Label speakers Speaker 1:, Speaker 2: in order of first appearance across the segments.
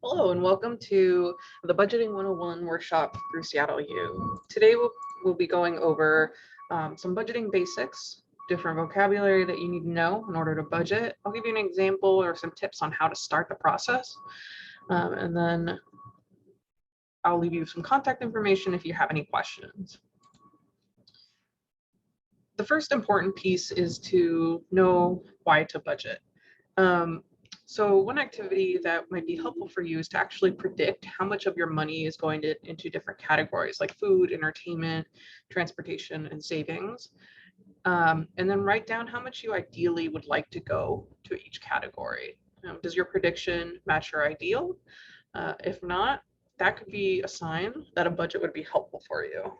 Speaker 1: Hello and welcome to the Budgeting 101 workshop through Seattle U. Today we'll be going over some budgeting basics, different vocabulary that you need to know in order to budget. I'll give you an example or some tips on how to start the process. And then I'll leave you some contact information if you have any questions. The first important piece is to know why to budget. So one activity that might be helpful for you is to actually predict how much of your money is going into different categories like food, entertainment, transportation, and savings. And then write down how much you ideally would like to go to each category. Does your prediction match your ideal? If not, that could be a sign that a budget would be helpful for you.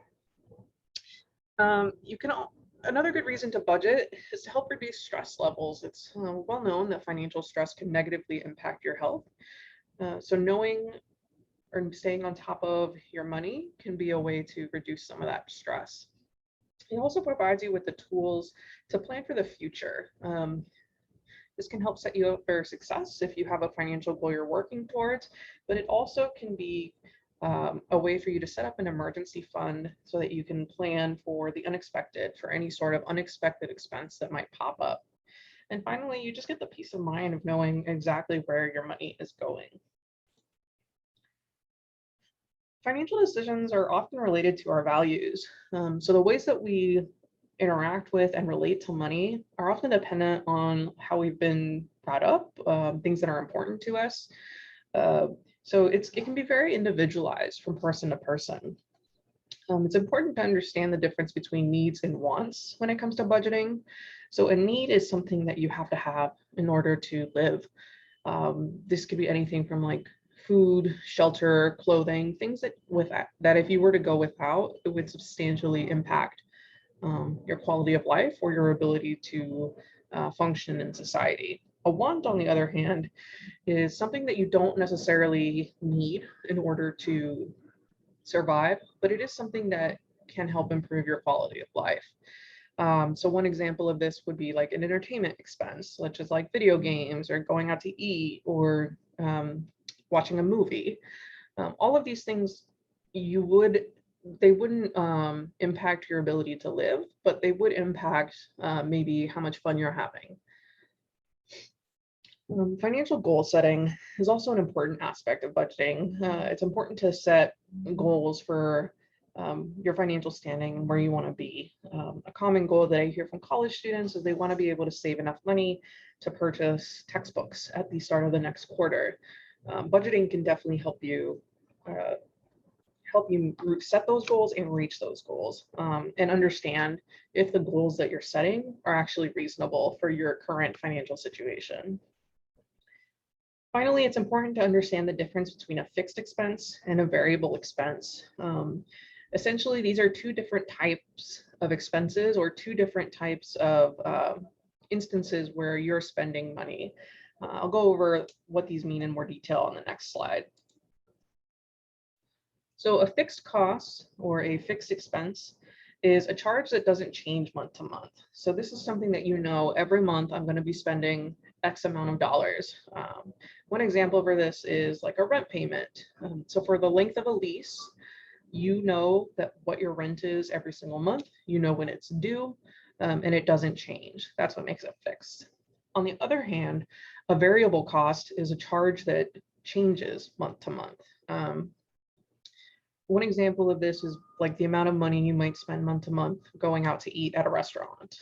Speaker 1: Another good reason to budget is to help reduce stress levels. It's well known that financial stress can negatively impact your health. So knowing or staying on top of your money can be a way to reduce some of that stress. It also provides you with the tools to plan for the future. This can help set you up for success if you have a financial goal you're working towards, but it also can be a way for you to set up an emergency fund so that you can plan for the unexpected, for any sort of unexpected expense that might pop up. And finally, you just get the peace of mind of knowing exactly where your money is going. Financial decisions are often related to our values. So the ways that we interact with and relate to money are often dependent on how we've been brought up, things that are important to us. So it can be very individualized from person to person. It's important to understand the difference between needs and wants when it comes to budgeting. So a need is something that you have to have in order to live. This could be anything from like food, shelter, clothing, things that if you were to go without, it would substantially impact your quality of life or your ability to function in society. A want, on the other hand, is something that you don't necessarily need in order to survive, but it is something that can help improve your quality of life. So one example of this would be like an entertainment expense, such as like video games or going out to eat or watching a movie. All of these things they wouldn't impact your ability to live, but they would impact maybe how much fun you're having. Financial goal setting is also an important aspect of budgeting. It's important to set goals for your financial standing and where you want to be. A common goal that I hear from college students is they want to be able to save enough money to purchase textbooks at the start of the next quarter. Budgeting can definitely help you set those goals and reach those goals, and understand if the goals that you're setting are actually reasonable for your current financial situation. Finally, it's important to understand the difference between a fixed expense and a variable expense. Essentially, these are two different types of expenses or two different types of instances where you're spending money. I'll go over what these mean in more detail on the next slide. So a fixed cost or a fixed expense is a charge that doesn't change month to month. So this is something that you know every month I'm going to be spending X amount of dollars. One example for this is like a rent payment. So for the length of a lease, you know that what your rent is every single month, you know when it's due, and it doesn't change. That's what makes it fixed. On the other hand, a variable cost is a charge that changes month to month. One example of this is like the amount of money you might spend month to month going out to eat at a restaurant.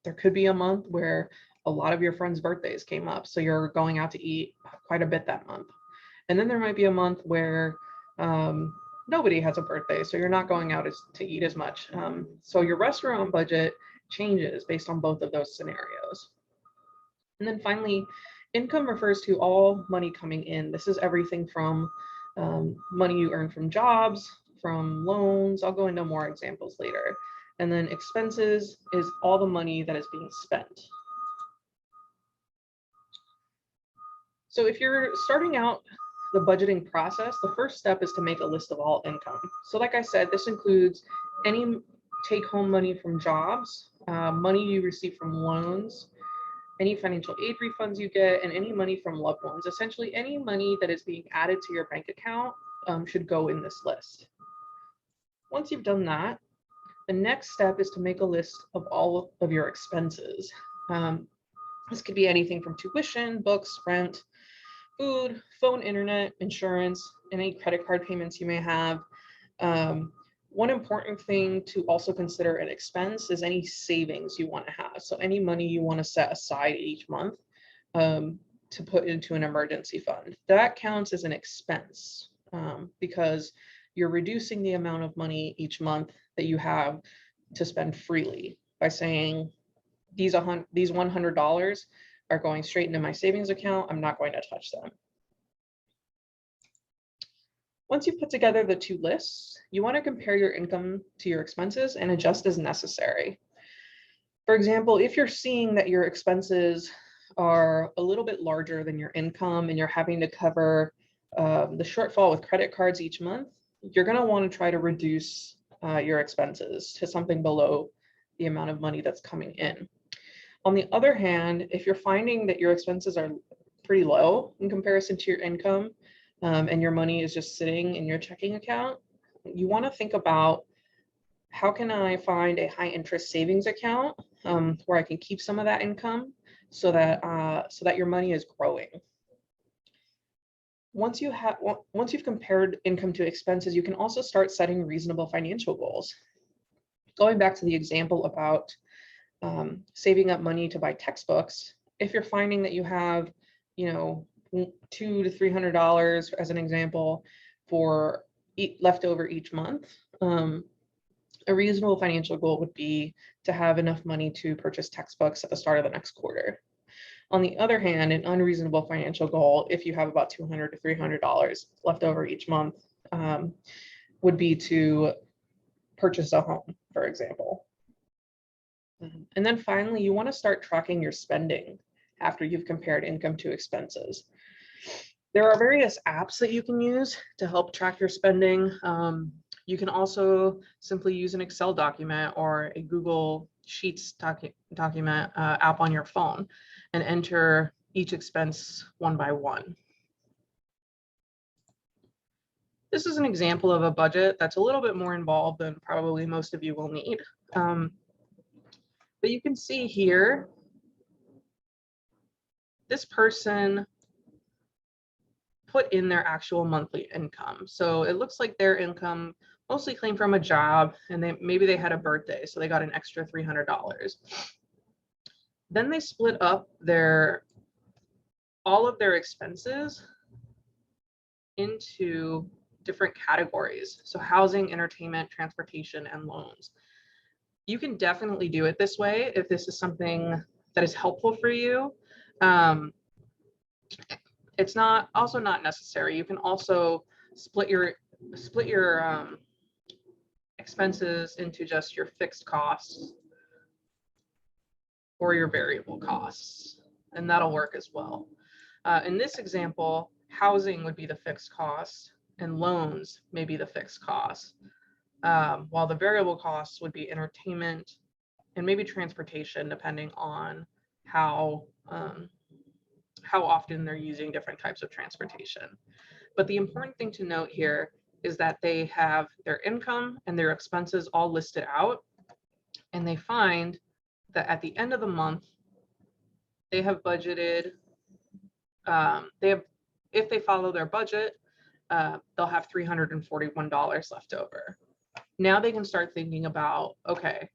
Speaker 1: There could be a month where a lot of your friends' birthdays came up, so you're going out to eat quite a bit that month. And then there might be a month where nobody has a birthday, so you're not going out to eat as much. So your restaurant budget changes based on both of those scenarios. And then finally, income refers to all money coming in. This is everything from money you earn from jobs, from loans. I'll go into more examples later. And then expenses is all the money that is being spent. So if you're starting out the budgeting process, the first step is to make a list of all income. So like I said, this includes any take-home money from jobs, money you receive from loans, any financial aid refunds you get, and any money from loved ones. Essentially, any money that is being added to your bank account should go in this list. Once you've done that, the next step is to make a list of all of your expenses. This could be anything from tuition, books, rent, food, phone, internet, insurance, any credit card payments you may have. One important thing to also consider an expense is any savings you want to have. So any money you want to set aside each month to put into an emergency fund. That counts as an expense because you're reducing the amount of money each month that you have to spend freely by saying these $100 are going straight into my savings account. I'm not going to touch them. Once you put together the two lists, you want to compare your income to your expenses and adjust as necessary. For example, if you're seeing that your expenses are a little bit larger than your income and you're having to cover the shortfall with credit cards each month, you're going to want to try to reduce your expenses to something below the amount of money that's coming in. On the other hand, if you're finding that your expenses are pretty low in comparison to your income, and your money is just sitting in your checking account, you want to think about how can I find a high interest savings account where I can keep some of that income so that your money is growing. Once you've compared income to expenses, you can also start setting reasonable financial goals. Going back to the example about saving up money to buy textbooks, if you're finding that you have, $200 to $300 as an example for leftover each month, a reasonable financial goal would be to have enough money to purchase textbooks at the start of the next quarter. On the other hand, an unreasonable financial goal, if you have about $200 to $300 left over each month, would be to purchase a home, for example. And then finally, you want to start tracking your spending after you've compared income to expenses. There are various apps that you can use to help track your spending. You can also simply use an Excel document or a Google Sheets document app on your phone and enter each expense one by one. This is an example of a budget that's a little bit more involved than probably most of you will need. But you can see here, this person put in their actual monthly income. So it looks like their income mostly came from a job, and maybe they had a birthday, so they got an extra $300. Then they split up all of their expenses into different categories. So housing, entertainment, transportation, and loans. You can definitely do it this way if this is something that is helpful for you. It's also not necessary. You can also split your expenses into just your fixed costs or your variable costs, and that'll work as well. In this example, housing would be the fixed cost and loans may be the fixed costs, while the variable costs would be entertainment and maybe transportation, depending on how often they're using different types of transportation. But the important thing to note here is that they have their income and their expenses all listed out, and they find that at the end of the month, they have budgeted, if they follow their budget, they'll have $341 left over. Now they can start thinking about, okay,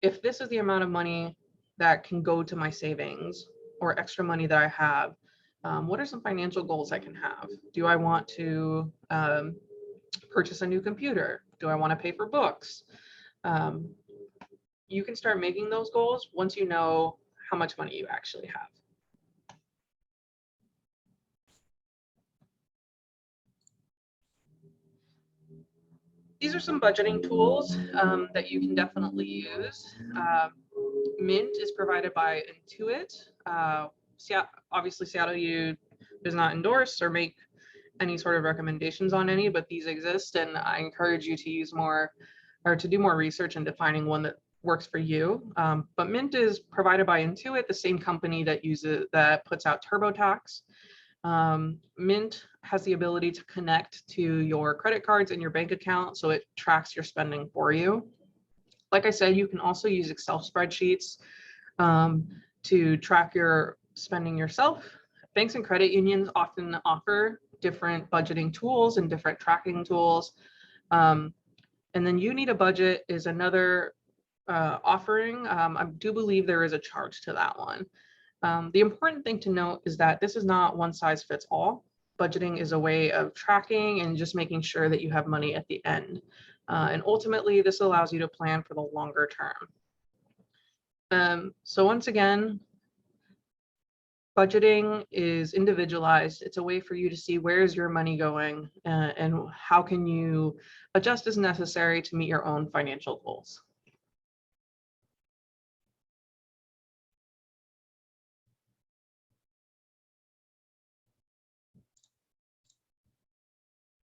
Speaker 1: if this is the amount of money that can go to my savings or extra money that I have, what are some financial goals I can have? Do I want to purchase a new computer? Do I want to pay for books? You can start making those goals once you know how much money you actually have. These are some budgeting tools that you can definitely use. Mint is provided by Intuit. Obviously, Seattle U does not endorse or make any sort of recommendations on any, but these exist, and I encourage you to use more or to do more research in defining one that works for you. But Mint is provided by Intuit, the same company that puts out TurboTax. Mint has the ability to connect to your credit cards and your bank account, so it tracks your spending for you. Like I said, you can also use Excel spreadsheets to track your spending yourself. Banks and credit unions often offer different budgeting tools and different tracking tools. And then You Need a Budget is another offering. I do believe there is a charge to that one. The important thing to note is that this is not one size fits all. Budgeting is a way of tracking and just making sure that you have money at the end. And ultimately, this allows you to plan for the longer term. So once again, budgeting is individualized. It's a way for you to see where is your money going and how can you adjust as necessary to meet your own financial goals.